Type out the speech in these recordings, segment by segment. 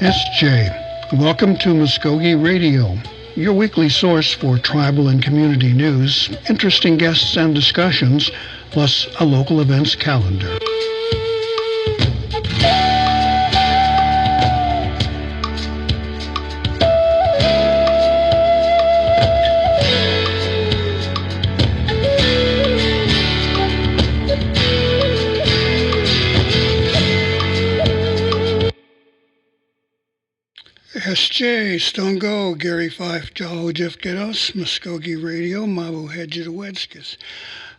SJ. Welcome to Mvskoke Radio, your weekly source for tribal and community news, interesting guests and discussions, plus a local events calendar. SJ, Stongo, Gary Fife, Jalo Jeff Geddos, Mvskoke Radio, Mabu Hedjidawedskis.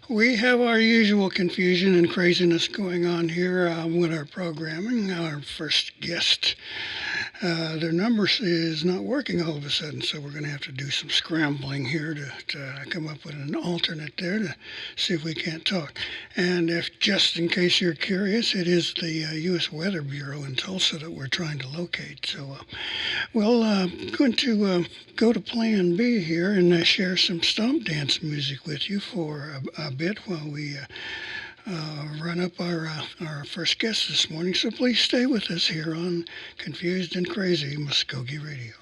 We have our usual confusion and craziness going on here with our programming. Our first guest, their number is not working all of a sudden, so we're going to have to do some scrambling here to come up with an alternate there to see if we can't talk. And if, just in case you're curious, it is the U.S. Weather Bureau in Tulsa that we're trying to locate. So we're going to go to Plan B here and share some stomp dance music with you for a bit while we run up our first guest this morning. So please stay with us here on Confused and Crazy Mvskoke Radio.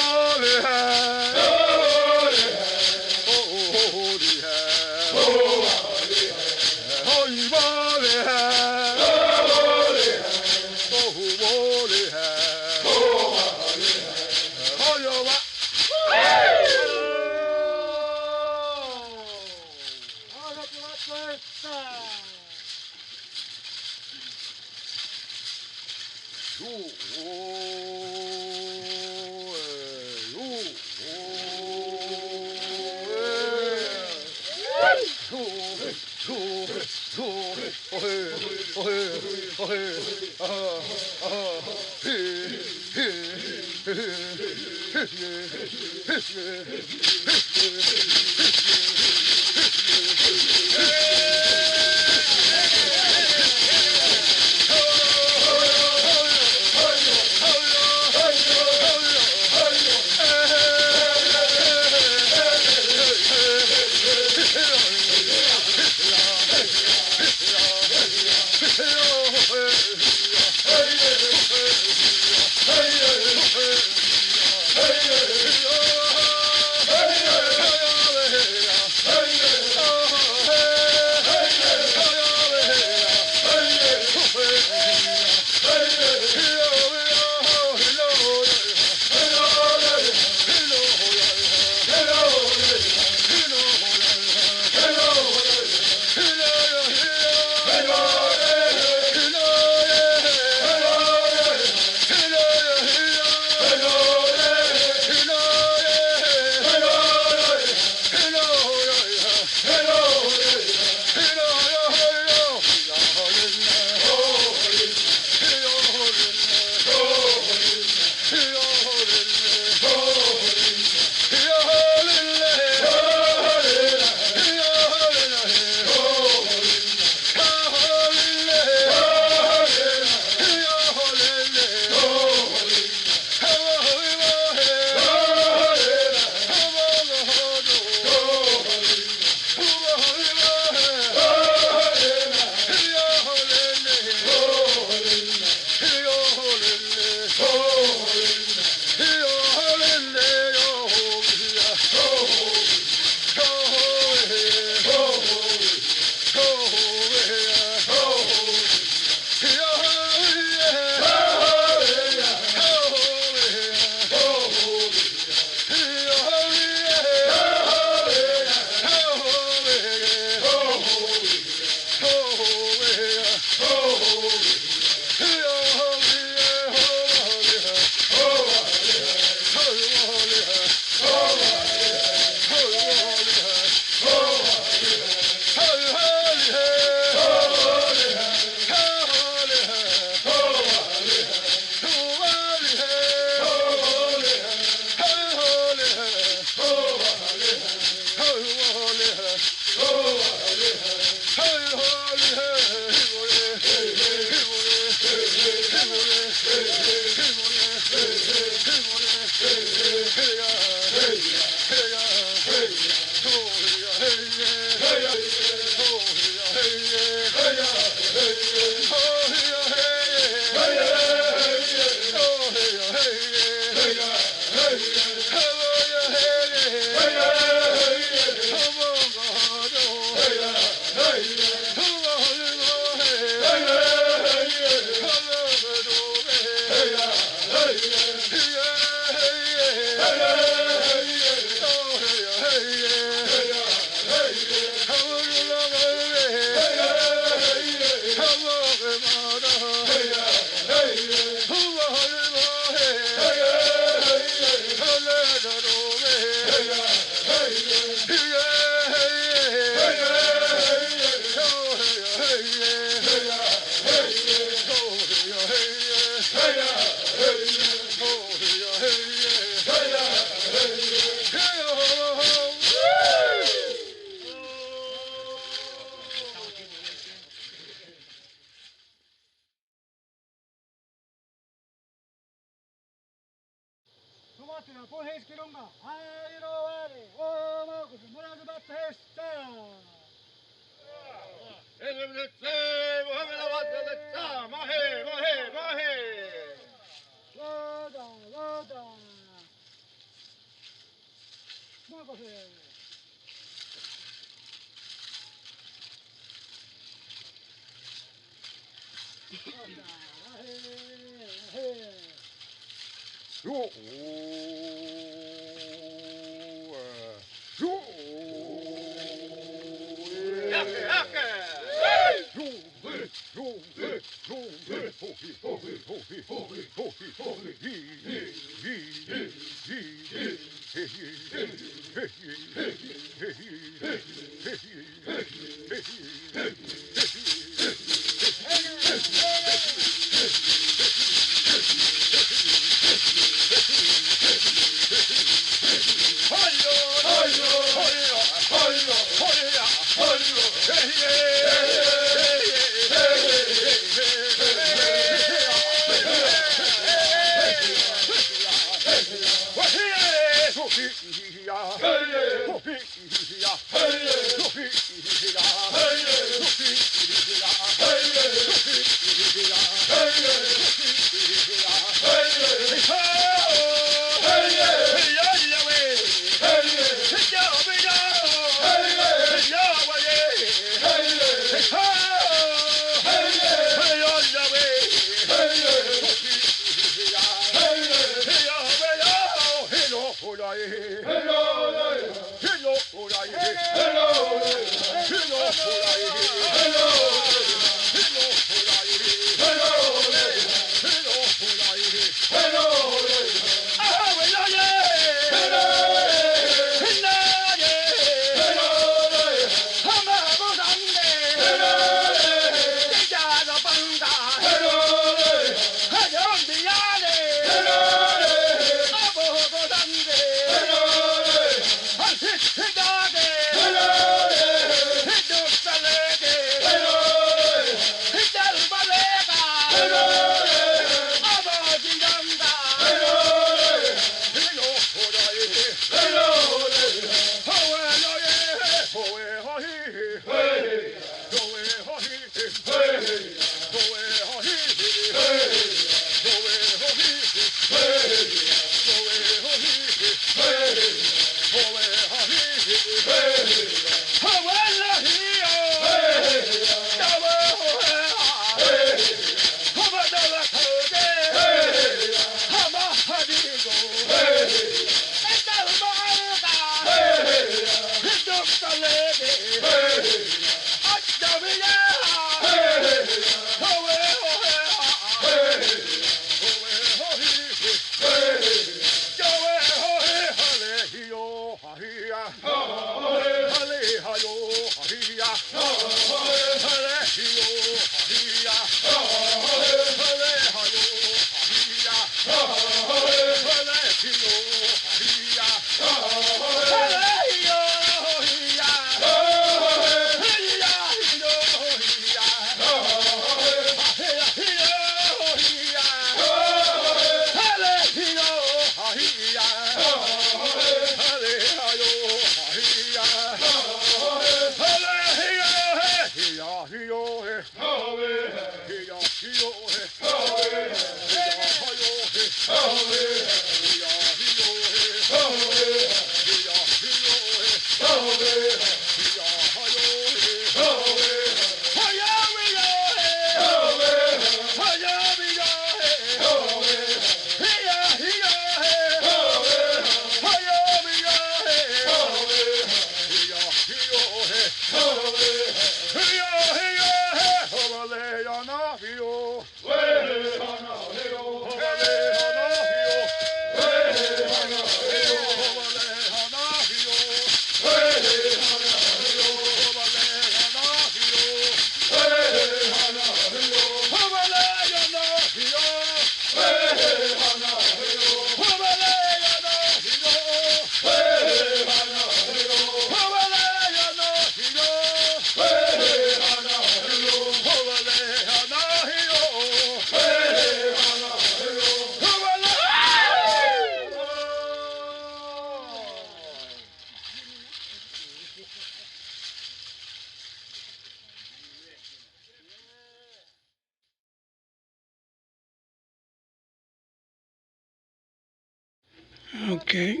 Okay.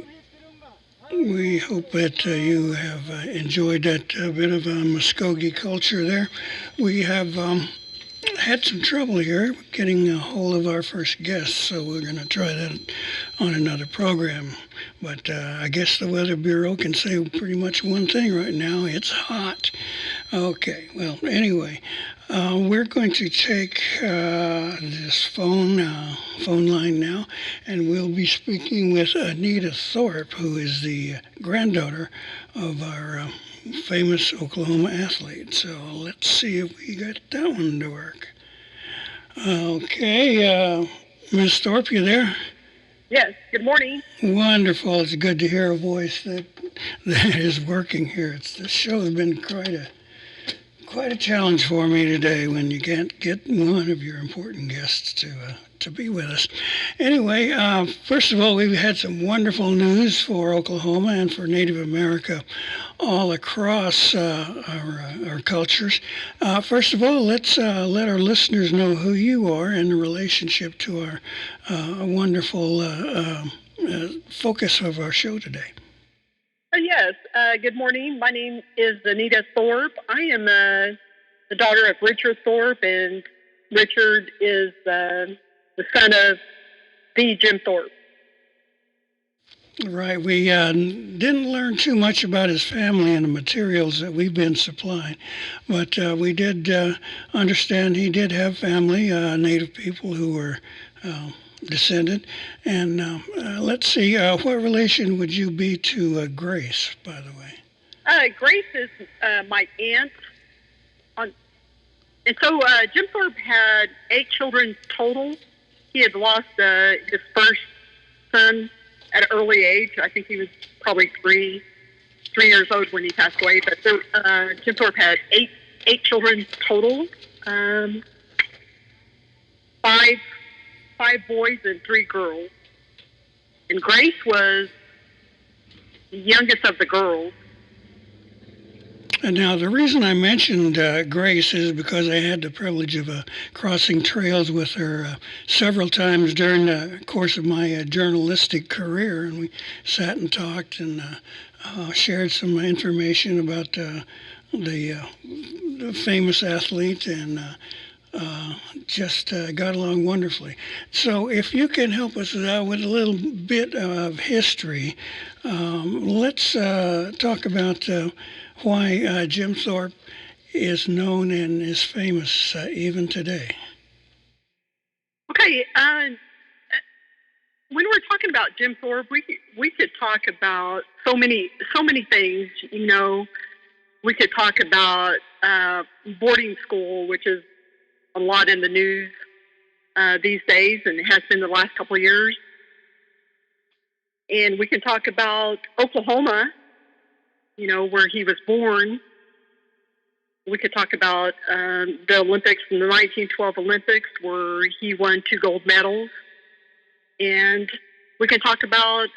We hope that you have enjoyed that bit of Muskogee culture there. We have had some trouble here getting a hold of our first guest, so we're going to try that on another program. But I guess the Weather Bureau can say pretty much one thing right now. It's hot. Okay, well, anyway, we're going to take this phone line now, and we'll be speaking with Anita Thorpe, who is the granddaughter of our famous Oklahoma athlete. So let's see if we got that one to work. Okay, Ms. Thorpe, you there? Yes, good morning. Wonderful. It's good to hear a voice that is working here. This show has been quite a challenge for me today when you can't get one of your important guests to be with us. Anyway, first of all, we've had some wonderful news for Oklahoma and for Native America all across our cultures. First of all, let's let our listeners know who you are in relationship to our wonderful focus of our show today. Yes, good morning. My name is Anita Thorpe. I am the daughter of Richard Thorpe, and Richard is the son of the Jim Thorpe. Right. We didn't learn too much about his family and the materials that we've been supplying, but we did understand he did have family, Native people who were descendant. And let's see, what relation would you be to Grace, by the way? Grace is my aunt. And so Jim Thorpe had 8 children total. He had lost his first son at an early age. I think he was probably three years old when he passed away. But Jim Thorpe had eight children total. 5 boys and 3 girls. And Grace was the youngest of the girls. And now, the reason I mentioned Grace is because I had the privilege of crossing trails with her several times during the course of my journalistic career, and we sat and talked and shared some information about the famous athlete and just got along wonderfully. So if you can help us with a little bit of history, let's talk about why Jim Thorpe is known and is famous even today. Okay, when we're talking about Jim Thorpe, we could talk about so many things. You know, we could talk about boarding school, which is a lot in the news these days, and it has been the last couple of years. And we can talk about Oklahoma, you know, where he was born. We could talk about the Olympics, in the 1912 Olympics, where he won 2 gold medals. And we can talk about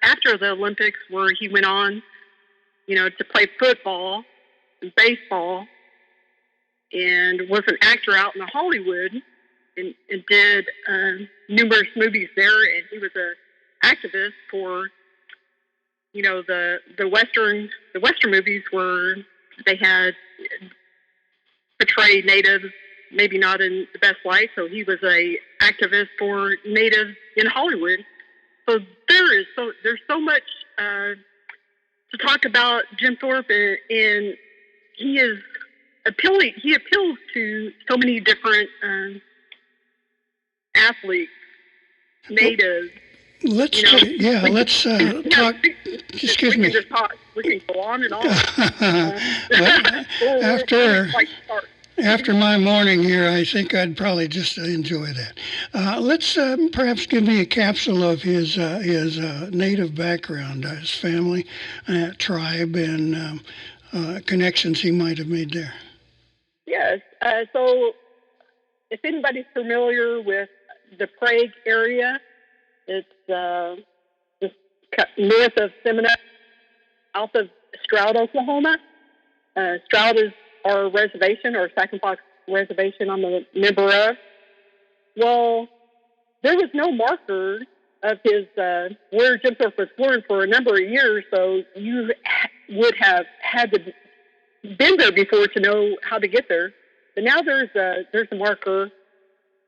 after the Olympics, where he went on, you know, to play football and baseball, and was an actor out in Hollywood, and did numerous movies there. And he was an activist for, you know, the Western movies where they had portrayed natives maybe not in the best light. So he was a activist for natives in Hollywood. So there's so much to talk about Jim Thorpe, and he is appealing. He appeals to so many different athletes, natives. Let's talk. Excuse me. We can go on and on. After my morning here, I think I'd probably just enjoy that. Let's perhaps give me a capsule of his native background, his family, tribe, and connections he might have made there. Yes. So, if anybody's familiar with the Prague area, it's just north of Seminole, south of Stroud, Oklahoma. Stroud is our reservation, or Sac and Fox reservation I'm a member of. Well, there was no marker of his where Jim Thorpe was born for a number of years, so you would have had to been there before to know how to get there. But now there's a marker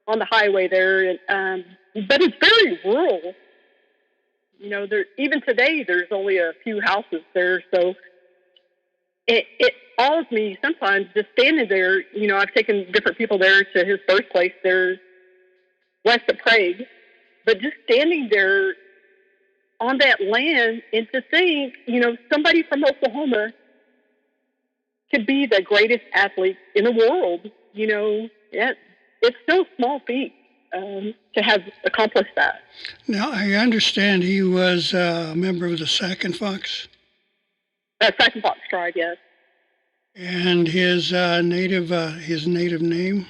on the highway there, but it's very rural. You know, even today there's only a few houses there, so it awes me sometimes just standing there. I've taken different people there to his birthplace there west of Prague, but just standing there on that land and to think, somebody from Oklahoma could be the greatest athlete in the world. It's no small feat to have accomplished that. Now, I understand he was a member of the Sac and Fox. Sac and Fox tribe, yes. And his native name?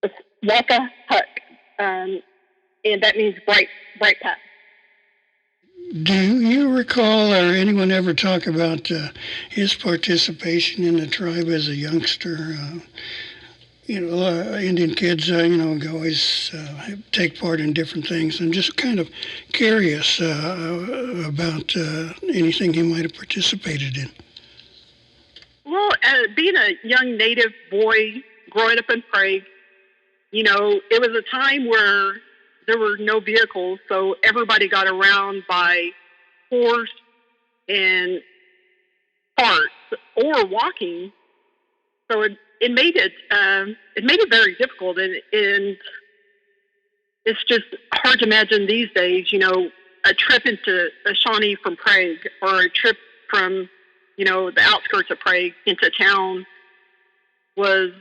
It's Waka Huck, and that means bright path. Do you recall, or anyone ever talk about his participation in the tribe as a youngster? Indian kids, always take part in different things. I'm just kind of curious about anything he might have participated in. Well, being a young native boy growing up in Prague, it was a time where there were no vehicles, so everybody got around by horse and carts or walking. So it made it very difficult, and it's just hard to imagine these days. A trip into Shawnee from Prague, or a trip from the outskirts of Prague into town was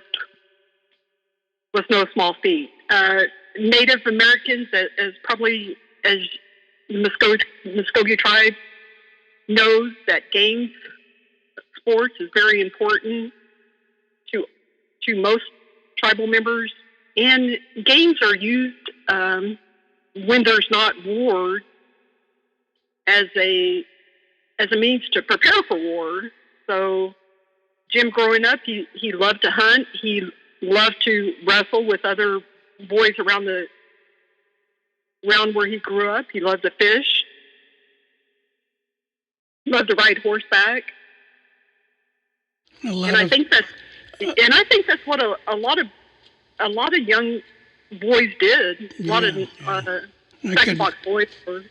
no small feat. Native Americans, as Mvskoke tribe knows that games, sports is very important to most tribal members, and games are used when there's not war as a means to prepare for war. So Jim, growing up, he loved to hunt. He loved to wrestle with other boys around where he grew up. He loved to fish. He loved to ride horseback. I think that's what a lot of young boys did. A lot of second box boys or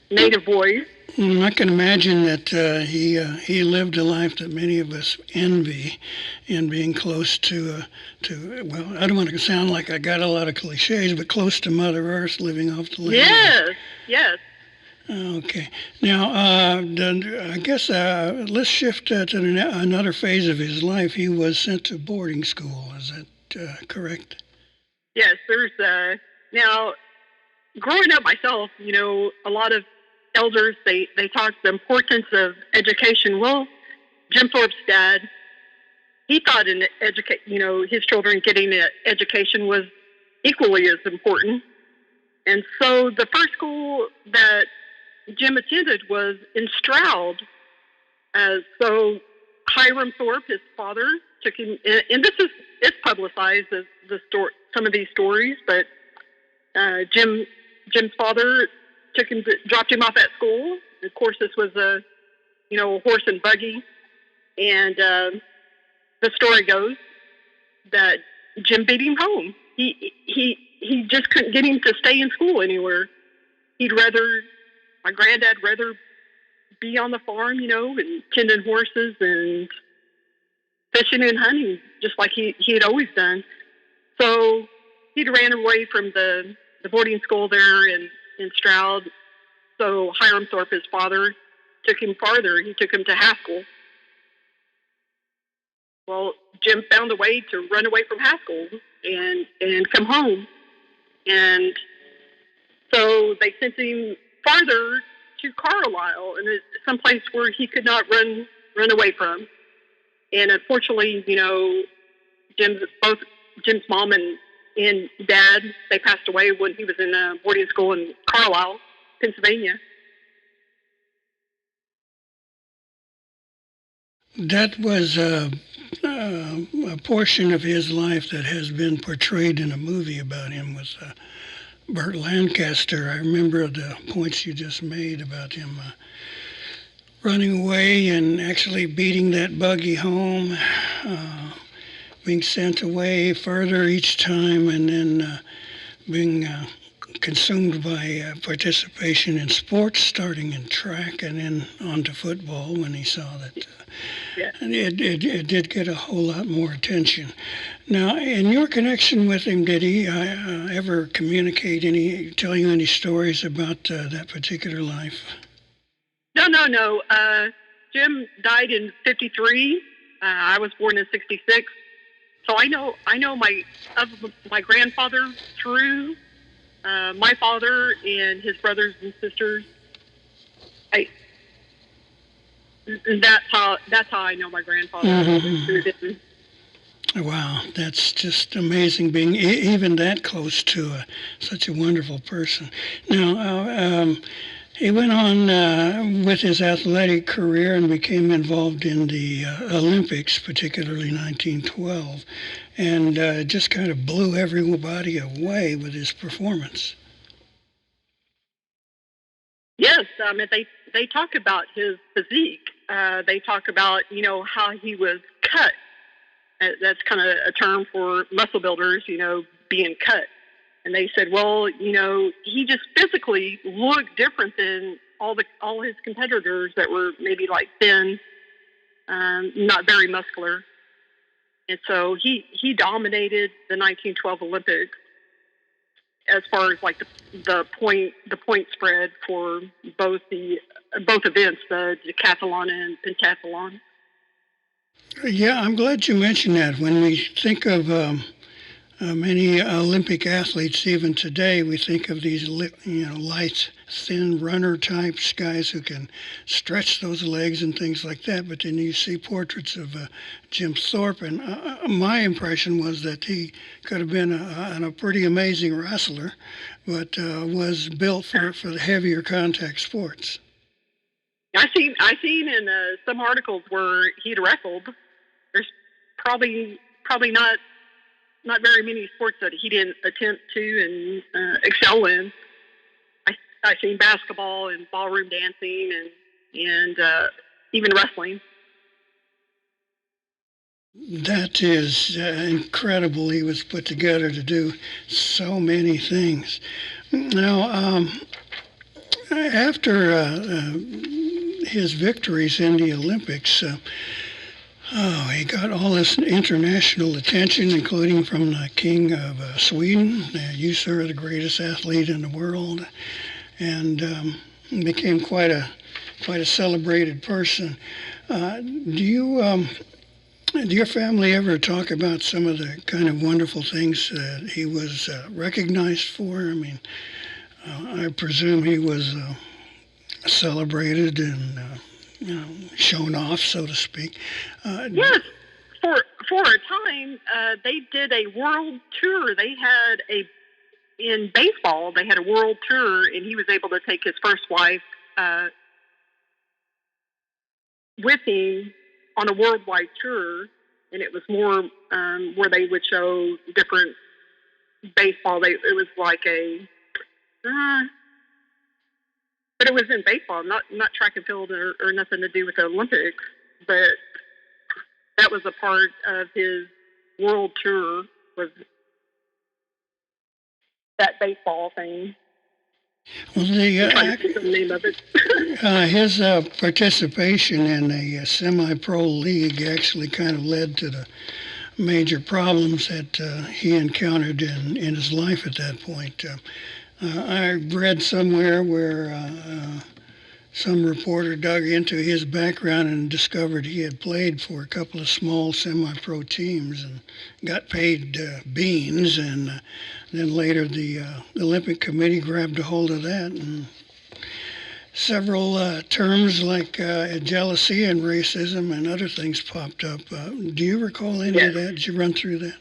native boys. I can imagine that he lived a life that many of us envy, in being close to well, I don't want to sound like I got a lot of cliches, but close to Mother Earth, living off the land. Yes. Okay. Now, I guess let's shift to another phase of his life. He was sent to boarding school. Is that correct? Yes. There's now, growing up myself, a lot of elders, they talk the importance of education. Well, Jim Thorpe's dad, he thought his children getting an education was equally as important. And so the first school that Jim attended was in Stroud. So Hiram Thorpe, his father, took him, and it's publicized as some of these stories, but Jim's father dropped him off at school. Of course, this was a horse and buggy, and the story goes that Jim beat him home. He just couldn't get him to stay in school anywhere. My granddad rather be on the farm, and tending horses and fishing and hunting, just like he had always done. So he'd ran away from the boarding school there in Stroud. So Hiram Thorpe, his father, took him farther. He took him to Haskell. Well, Jim found a way to run away from Haskell and come home. And so they sent him farther to Carlisle, and it's someplace where he could not run away from. And unfortunately, both Jim's mom and dad, they passed away when he was in boarding school in Carlisle, Pennsylvania. That was a portion of his life that has been portrayed in a movie about him with Burt Lancaster. I remember the points you just made about him running away and actually beating that buggy home, being sent away further each time, and then being consumed by participation in sports, starting in track and then on to football when he saw that it did get a whole lot more attention. Now, in your connection with him, did he ever tell you any stories about that particular life? No. Jim died in '53. I was born in '66. So I know my grandfather through my father and his brothers and sisters. That's how I know my grandfather. Mm-hmm. Wow, that's just amazing being even that close to such a wonderful person. Now, he went on with his athletic career and became involved in the Olympics, particularly 1912, and just kind of blew everybody away with his performance. Yes, they talk about his physique. They talk about how he was cut. That's kind of a term for muscle builders, being cut. And they said, well, he just physically looked different than all his competitors that were maybe like thin, not very muscular. And so he dominated the 1912 Olympics as far as like the point spread for both events, the decathlon and pentathlon. Yeah, I'm glad you mentioned that. When we think of many Olympic athletes, even today, we think of these light, thin runner types, guys who can stretch those legs and things like that. But then you see portraits of Jim Thorpe, and my impression was that he could have been a pretty amazing wrestler, but was built for the heavier contact sports. I seen in some articles where he'd wrestled. There's probably not very many sports that he didn't attempt to and excel in. I seen basketball and ballroom dancing and even wrestling. That is incredible. He was put together to do so many things. Now, after his victories in the Olympics, he got all this international attention, including from the King of Sweden. You, sir, are the greatest athlete in the world, and became quite a celebrated person. Do your family ever talk about some of the kind of wonderful things that he was recognized for? I mean, I presume he was celebrated and shown off, so to speak. Yes, for a time, they did a world tour. In baseball, they had a world tour, and he was able to take his first wife with him on a worldwide tour, and it was more where they would show different baseball. It was like but it was in baseball, not track and field or nothing to do with the Olympics. But that was a part of his world tour, was that baseball thing. Well, the name of it. His participation in a semi-pro league actually kind of led to the major problems that he encountered in his life at that point. I read somewhere where some reporter dug into his background and discovered he had played for a couple of small semi-pro teams and got paid beans, and then later the Olympic Committee grabbed a hold of that, and several terms like jealousy and racism and other things popped up. Do you recall any of that? Did you run through that?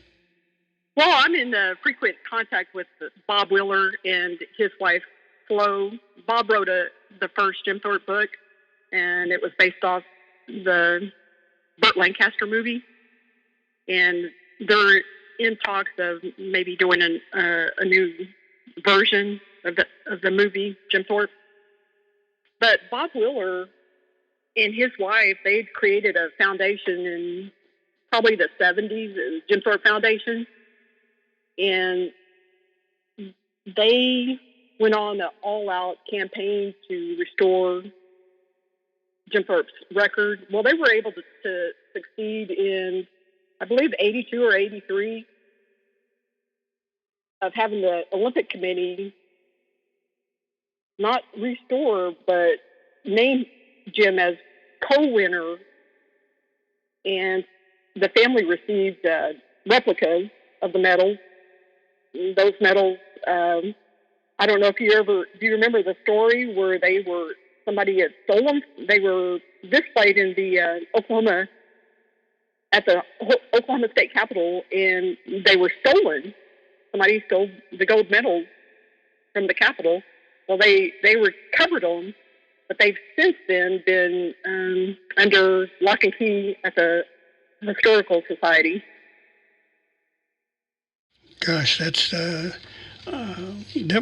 Well, I'm in frequent contact with Bob Wheeler and his wife, Flo. Bob wrote the first Jim Thorpe book, and it was based off the Burt Lancaster movie. And they're in talks of maybe doing a new version of the movie Jim Thorpe. But Bob Wheeler and his wife, they'd created a foundation in probably the 70s, Jim Thorpe Foundation. And they went on an all-out campaign to restore Jim Thorpe's record. Well, they were able to succeed in, I believe, 82 or 83, of having the Olympic Committee not restore, but name Jim as co-winner. And the family received replicas of the medals. Those medals, I don't know if do you remember the story where somebody had stolen? They were displayed in the at the Oklahoma State Capitol, and they were stolen. Somebody stole the gold medals from the Capitol. Well, they recovered them, but they've since then been under lock and key at the Historical Society. Gosh, that's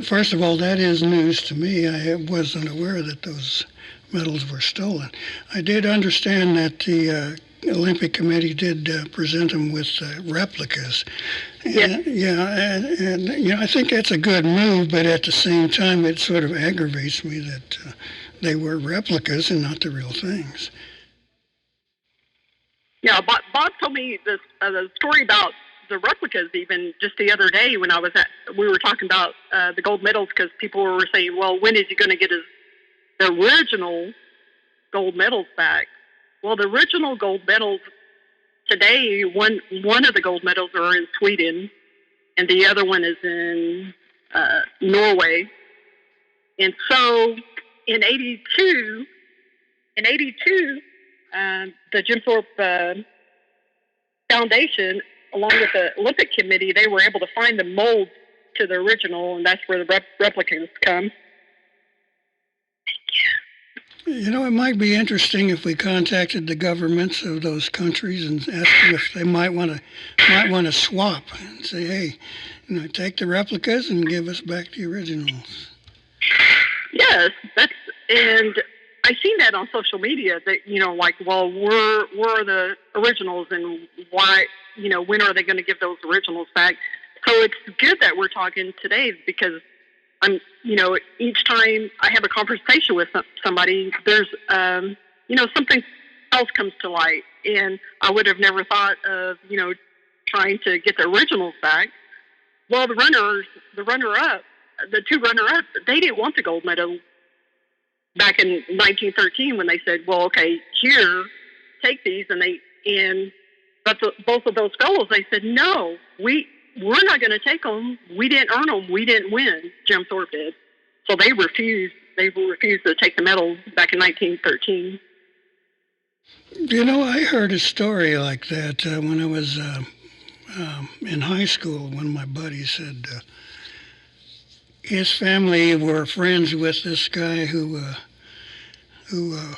first of all, that is news to me. I wasn't aware that those medals were stolen. I did understand that the Olympic Committee did present them with replicas. Yes. And I think that's a good move, but at the same time, it sort of aggravates me that they were replicas and not the real things. Yeah, Bob told me the story about the replicas even just the other day when we were talking about the gold medals, because people were saying, well, when is he going to get the original gold medals back? Well, the original gold medals today, one of the gold medals are in Sweden, and the other one is in Norway. And so in 82, the Jim Thorpe Foundation, along with the Olympic Committee, they were able to find the mold to the original, and that's where the replicas come. It might be interesting if we contacted the governments of those countries and asked them if they might want to swap and say, hey, take the replicas and give us back the originals. Yes, and I've seen that on social media. That well, where are the originals, and why? When are they going to give those originals back? So it's good that we're talking today, because each time I have a conversation with somebody, there's, something else comes to light. And I would have never thought of, trying to get the originals back. Well, the two runner-up, they didn't want the gold medal back in 1913 when they said, well, okay, here, take these. But both of those fellows, they said, no, we're not going to take them. We didn't earn them. We didn't win. Jim Thorpe did. So they refused. They refused to take the medal back in 1913. I heard a story like that when I was in high school. One of my buddies said his family were friends with this guy who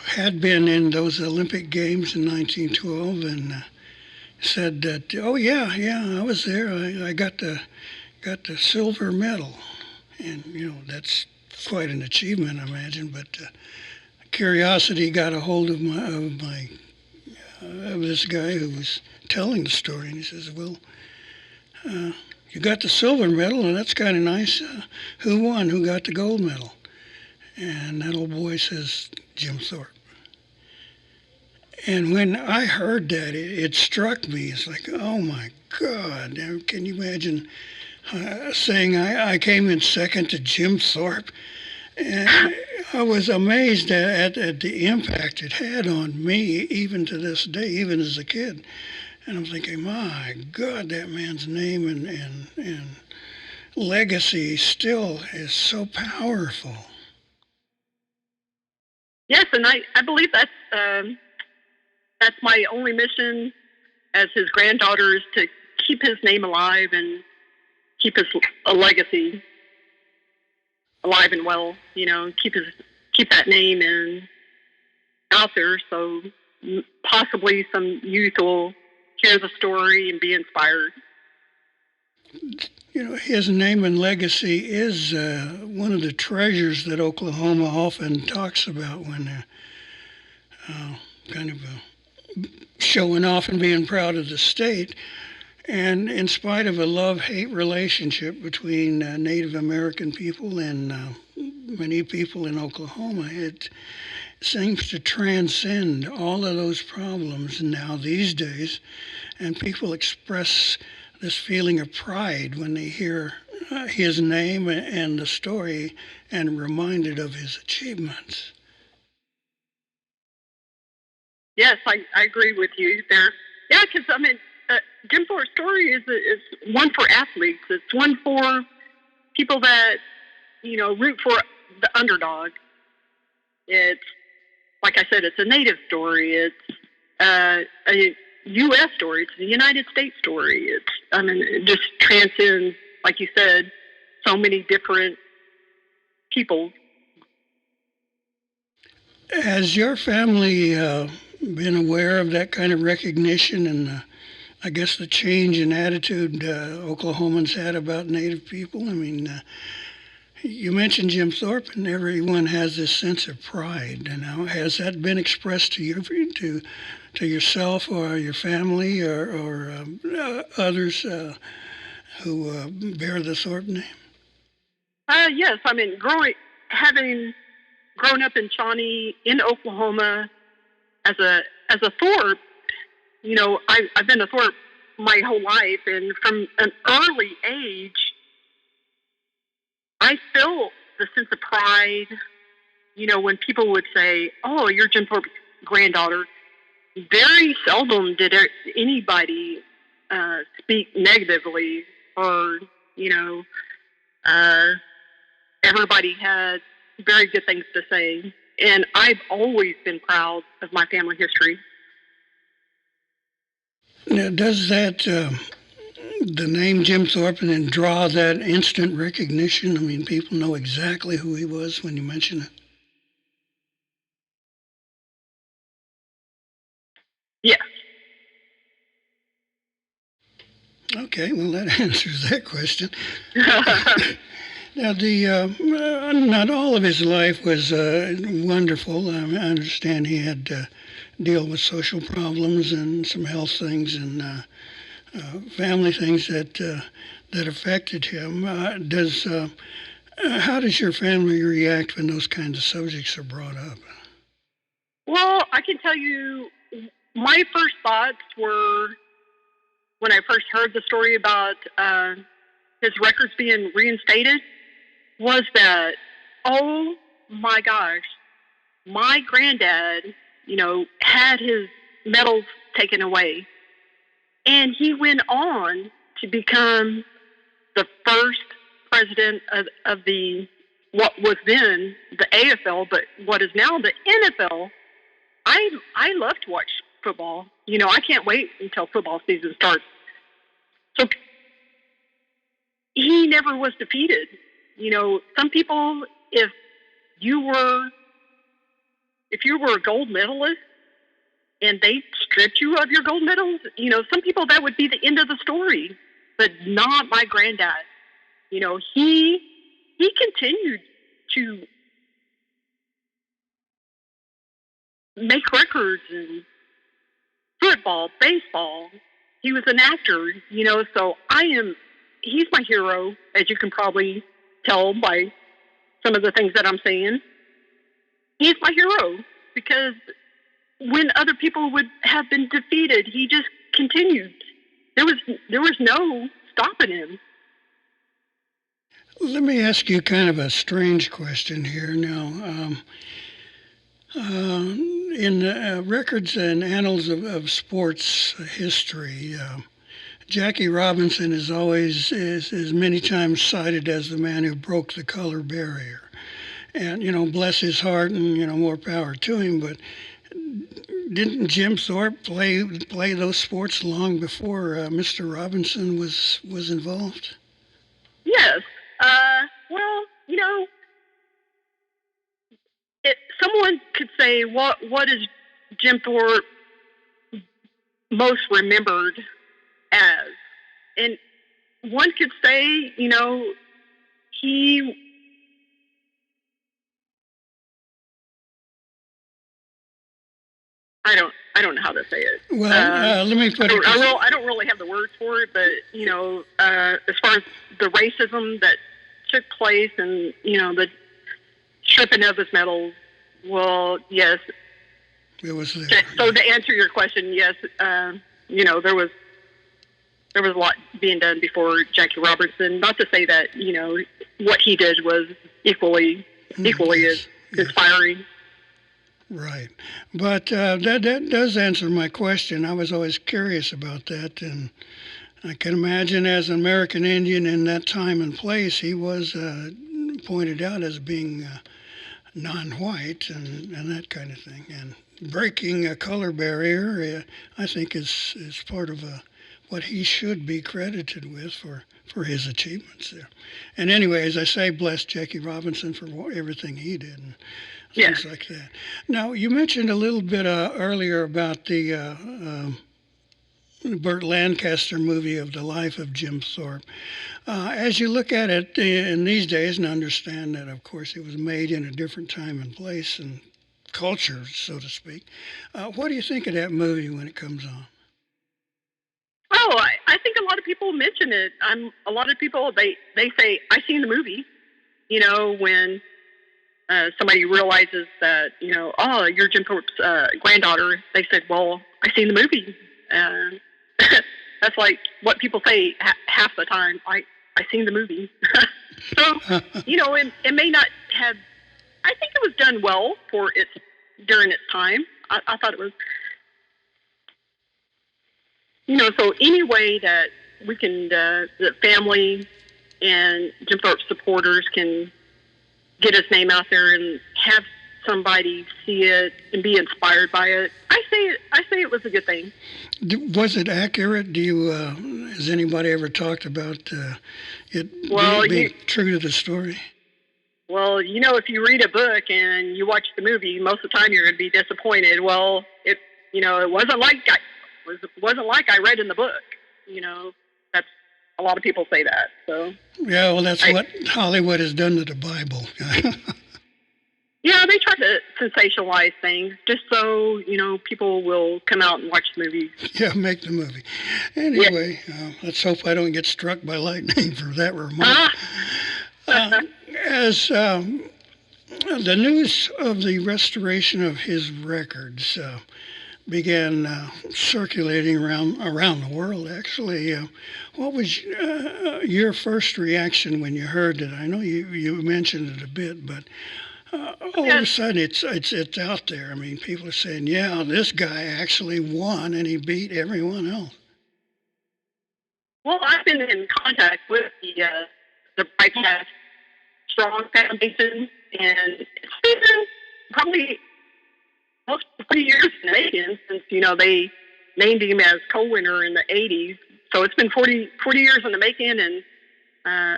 had been in those Olympic Games in 1912, and said that, oh yeah, I was there. I got the silver medal, and that's quite an achievement, I imagine. But curiosity got a hold of this guy who was telling the story, and he says, well, you got the silver medal, and that's kind of nice. Who won? Who got the gold medal? And that old boy says, Jim Thorpe. And when I heard that, it struck me. It's like, oh my God, can you imagine saying I came in second to Jim Thorpe? And I was amazed at the impact it had on me, even to this day, even as a kid. And I'm thinking, my God, that man's name and legacy still is so powerful. Yes, and I believe that's my only mission as his granddaughter, is to keep his name alive and keep his legacy alive and well. Keep that name out there, so possibly some youth will hear the story and be inspired. His name and legacy is one of the treasures that Oklahoma often talks about when they're kind of showing off and being proud of the state. And in spite of a love-hate relationship between Native American people and many people in Oklahoma, it seems to transcend all of those problems now these days. And people express this feeling of pride when they hear his name and the story and reminded of his achievements. Yes, I agree with you there. Yeah, because I mean, Jim Thorpe's story is one for athletes. It's one for people that root for the underdog. It's like I said, it's a Native story. It's a U.S. story. It's a United States story. It just transcends, like you said, so many different people. Has your family been aware of that kind of recognition and I guess the change in attitude Oklahomans had about Native people? I mean, you mentioned Jim Thorpe, and everyone has this sense of pride. And now, has that been expressed to you, to yourself or your family or others who bear the Thorpe name? Yes, I mean, having grown up in Shawnee, in Oklahoma, as a Thorpe, I've been a Thorpe my whole life, and from an early age, I felt the sense of pride. When people would say, "Oh, you're Jim Thorpe's granddaughter," very seldom did anybody speak negatively, or uh, everybody had very good things to say. And I've always been proud of my family history. Now, does that the name Jim Thorpe and then draw that instant recognition? I mean, people know exactly who he was when you mention it. Yes. Okay, well, that answers that question. Now, not all of his life was wonderful. I understand he had to deal with social problems and some health things and family things that affected him. How does your family react when those kinds of subjects are brought up? Well, I can tell you, my first thoughts were when I first heard the story about his records being reinstated, was that, oh my gosh, my granddad, had his medals taken away. And he went on to become the first president of the what was then the AFL, but what is now the NFL. I love to watch football. I can't wait until football season starts. So he never was defeated. Some people, you were if you were a gold medalist and they stripped you of your gold medals, some people that would be the end of the story, but not my granddad. He continued to make records in football, baseball. He was an actor, so he's my hero, as you can probably tell by some of the things that I'm saying. He's my hero because when other people would have been defeated, he just continued. There was no stopping him. Let me ask you kind of a strange question here now. In records and annals of sports history, Jackie Robinson is many times cited as the man who broke the color barrier. And, bless his heart and, more power to him. But didn't Jim Thorpe play those sports long before Mr. Robinson was involved? Yes. Well, someone could say, what is Jim Thorpe most remembered as? And one could say, he I don't I don't know how to say it. Well, let me put it. I don't really have the words for it, but as far as the racism that took place, and the stripping of his medals. Well, yes. It was there. So to answer your question, yes, there was a lot being done before Jackie Robinson. Not to say that what he did was equally as inspiring. Right. But that does answer my question. I was always curious about that. And I can imagine as an American Indian in that time and place, he was pointed out as being non-white and that kind of thing. And breaking a color barrier, I think, is part of what he should be credited with for his achievements there. And anyway, as I say, bless Jackie Robinson for everything he did. And things like that. Now, you mentioned a little bit earlier about the Burt Lancaster movie of the life of Jim Thorpe. As you look at it in these days and understand that, of course, it was made in a different time and place and culture, so to speak, what do you think of that movie when it comes on? Oh, I think a lot of people mention it. A lot of people, they say, "I seen the movie," when somebody realizes that, oh, you're Jim Thorpe's granddaughter. They said, well, I seen the movie. That's like what people say half the time. I seen the movie. So, it may not have, I think it was done well during its time. I thought it was, so any way that we can, the family and Jim Thorpe supporters can get his name out there and have somebody see it and be inspired by it. I say it was a good thing. Was it accurate? Has anybody ever talked about it being true to the story? Well, if you read a book and you watch the movie, most of the time you're going to be disappointed. Well, it wasn't like I read in the book. That's a lot of people say that. So yeah, well, that's what Hollywood has done to the Bible. Yeah, they try to sensationalize things just so, people will come out and watch the movie. Yeah, make the movie. Anyway, let's hope I don't get struck by lightning for that remark. As the news of the restoration of his records began circulating around the world, actually, what was your first reaction when you heard it? I know you mentioned it a bit, but all of a sudden it's out there. I mean, people are saying, yeah, this guy actually won and he beat everyone else. Well, I've been in contact with the Bright Strong Foundation, and it's been probably almost 40 years in the making since, they named him as co-winner in the 80s. So it's been 40 years in the making, and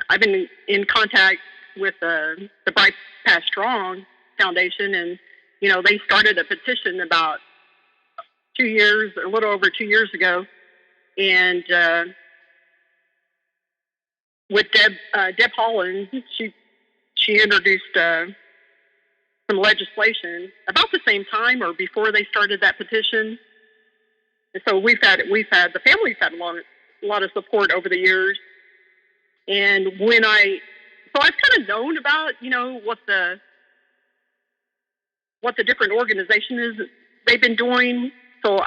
I've been in contact with the Bright Strong Foundation, and they started a petition about a little over 2 years ago, and with Deb Holland, she introduced some legislation about the same time or before they started that petition, and so the family's had a lot of support over the years, and so I've kind of known about, what the different organizations they've been doing. So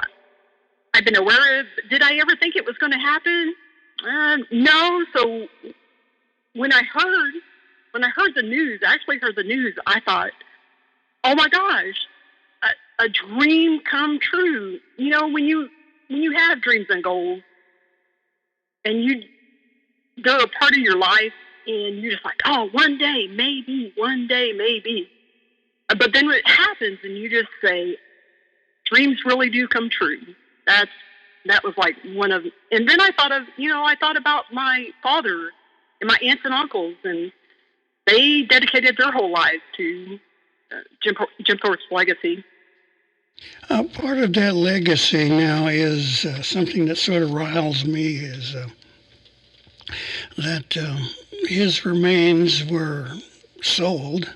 I've been aware of. Did I ever think it was going to happen? No. So when I heard the news, I thought, oh my gosh, a dream come true. When you have dreams and goals, and they're a part of your life, and you're just like, oh, one day, maybe. But then it happens, and you just say, dreams really do come true. That was like one of, and then I thought about my father and my aunts and uncles, and they dedicated their whole lives to Jim Thorpe's legacy. Part of that legacy now is something that sort of riles me, is that his remains were sold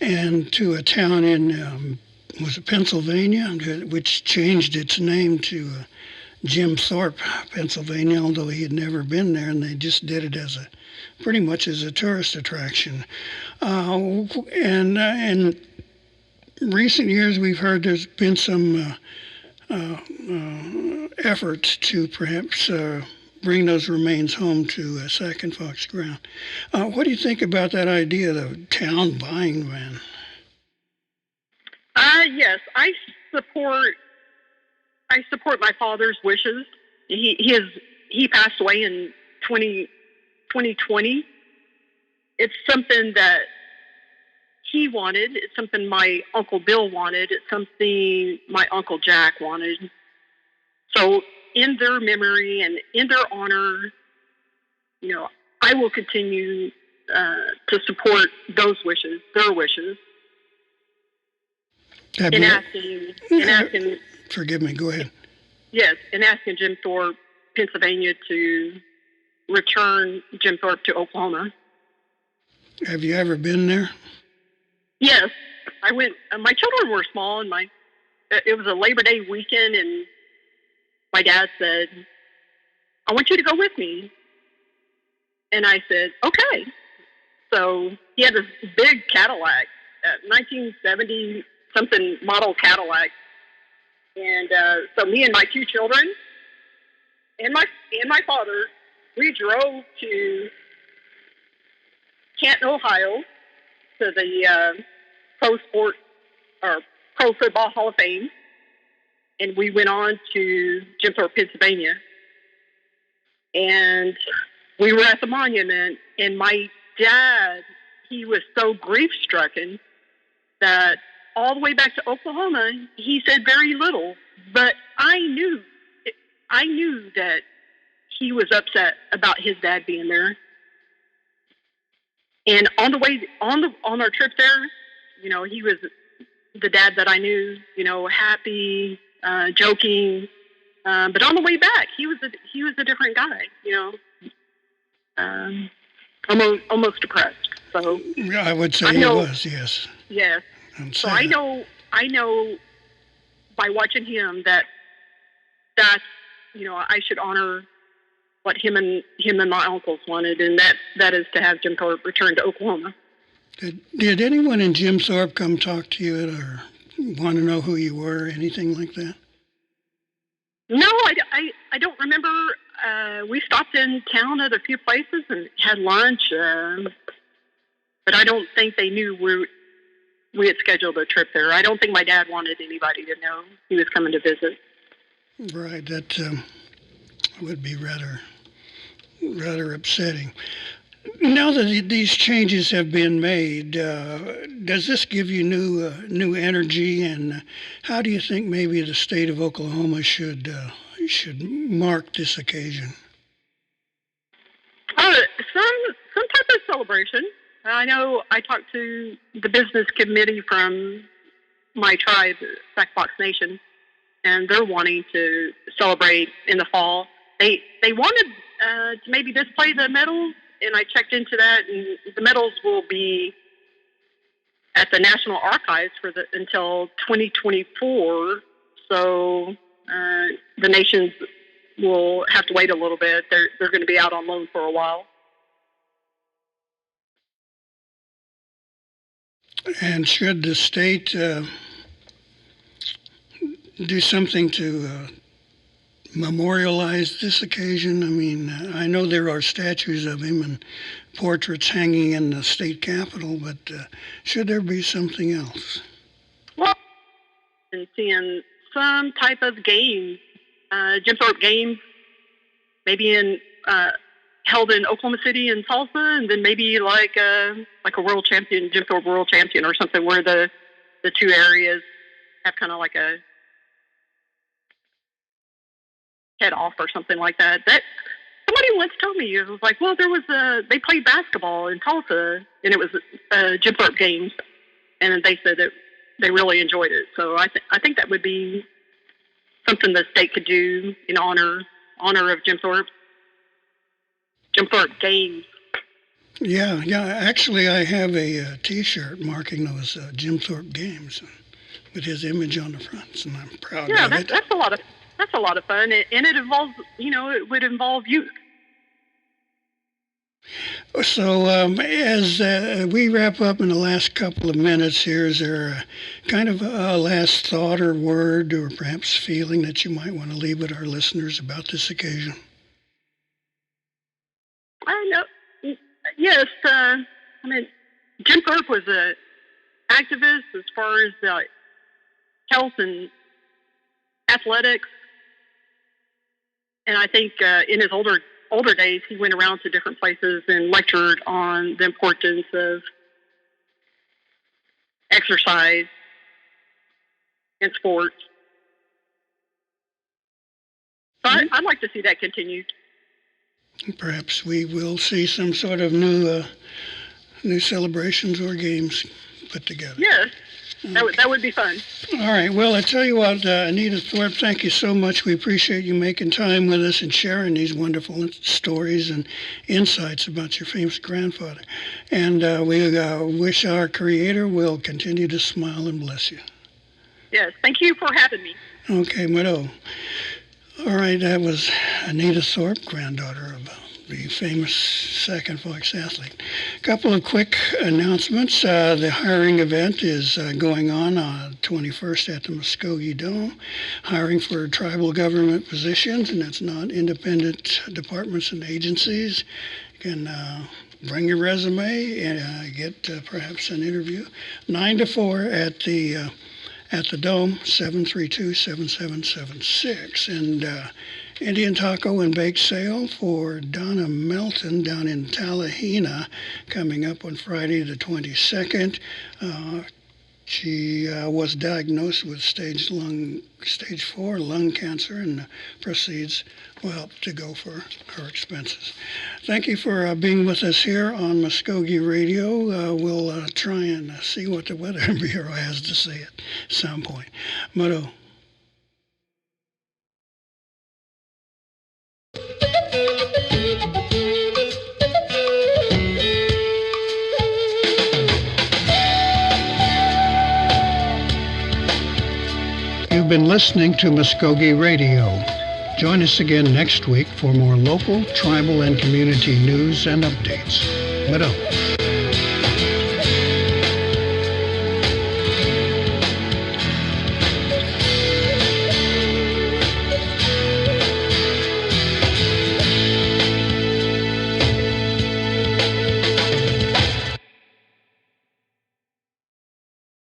and to a town in was it Pennsylvania, which changed its name to Jim Thorpe, Pennsylvania, although he had never been there, and they just did it as pretty much as a tourist attraction. And in recent years, we've heard there's been some efforts to perhaps bring those remains home to Sac and Fox ground. What do you think about that idea, the town buying van? Yes, support. I support my father's wishes. He passed away in 2020. It's something that he wanted. It's something my Uncle Bill wanted. It's something my Uncle Jack wanted. So in their memory and in their honor, I will continue to support those wishes, their wishes. Asking, forgive me, go ahead. Yes, and asking Jim Thorpe, Pennsylvania, to return Jim Thorpe to Oklahoma. Have you ever been there? Yes, I went. My children were small, and it was a Labor Day weekend, and my dad said, "I want you to go with me." And I said, "Okay." So he had this big Cadillac, 1970 something model Cadillac, and so me and my two children and my father, we drove to Canton, Ohio, to the Pro Football Hall of Fame, and we went on to Jim Thorpe, Pennsylvania, and we were at the monument, and my dad, he was so grief-stricken that all the way back to Oklahoma, he said very little, but I knew that he was upset about his dad being there. And on the way, on our trip there, he was the dad that I knew, happy, joking. But on the way back, he was a different guy, almost depressed. So yeah, I would say he was, yes. Yes. So I know by watching him that I should honor what him and my uncles wanted, and that is to have Jim Thorpe return to Oklahoma. Did anyone in Jim Thorpe come talk to you or want to know who you were, anything like that? No, I don't remember. We stopped in town at a few places and had lunch, but I don't think they knew we had scheduled a trip there. I don't think my dad wanted anybody to know he was coming to visit. Right, that would be rather upsetting. Now that these changes have been made, does this give you new energy? And how do you think maybe the state of Oklahoma should mark this occasion? Some type of celebration. I know I talked to the business committee from my tribe, Sac Fox Nation, and they're wanting to celebrate in the fall. They wanted to maybe display the medals, and I checked into that, and the medals will be at the National Archives until 2024. So the nations will have to wait a little bit. They're going to be out on loan for a while. And should the state do something to memorialize this occasion? I mean, I know there are statues of him and portraits hanging in the state capitol, but should there be something else? Well, and seeing some type of game, Jim Thorpe game, maybe held in Oklahoma City and Tulsa, and then maybe like a world champion, Jim Thorpe world champion or something, where the two areas have kind of like a head off or something like that. That somebody once told me, it was like, well, they played basketball in Tulsa, and it was Jim Thorpe games, and they said that they really enjoyed it. So I think that would be something the state could do in honor of Jim Thorpe. Jim Thorpe games. Yeah. Actually, I have a T-shirt marking those Jim Thorpe games. with his image on the front, and I'm proud Yeah, of it. that's a lot of fun, and it involves, it would involve youth. So, as we wrap up in the last couple of minutes here, is there kind of a last thought or word or perhaps feeling that you might want to leave with our listeners about this occasion? I know. Yes, Jim Thorpe was an activist as far as health and athletics, and I think in his older days, he went around to different places and lectured on the importance of exercise and sports. So I'd like to see that continued. Perhaps we will see some sort of new celebrations or games put together. Yes, that would be fun. All right. Well, I tell you what, Anita Thorpe, thank you so much. We appreciate you making time with us and sharing these wonderful stories and insights about your famous grandfather. And we wish our Creator will continue to smile and bless you. Yes. Thank you for having me. Okay, Widow. All right, that was Anita Thorpe, granddaughter of the famous Sac and Fox athlete. A couple of quick announcements. The hiring event is going on 21st at the Mvskoke Dome. Hiring for tribal government positions, and that's not independent departments and agencies. You can bring your resume and get perhaps an interview. 9 to 4 at the Dome, 732-7776. And Indian Taco and Bake Sale for Donna Melton down in Tallahena coming up on Friday the 22nd. She was diagnosed with stage 4 lung cancer, and proceeds will help to go for her expenses. Thank you for being with us here on Mvskoke Radio. We'll try and see what the Weather Bureau has to say at some point. Mado. You've been listening to Mvskoke Radio. Join us again next week for more local, tribal, and community news and updates. Mado.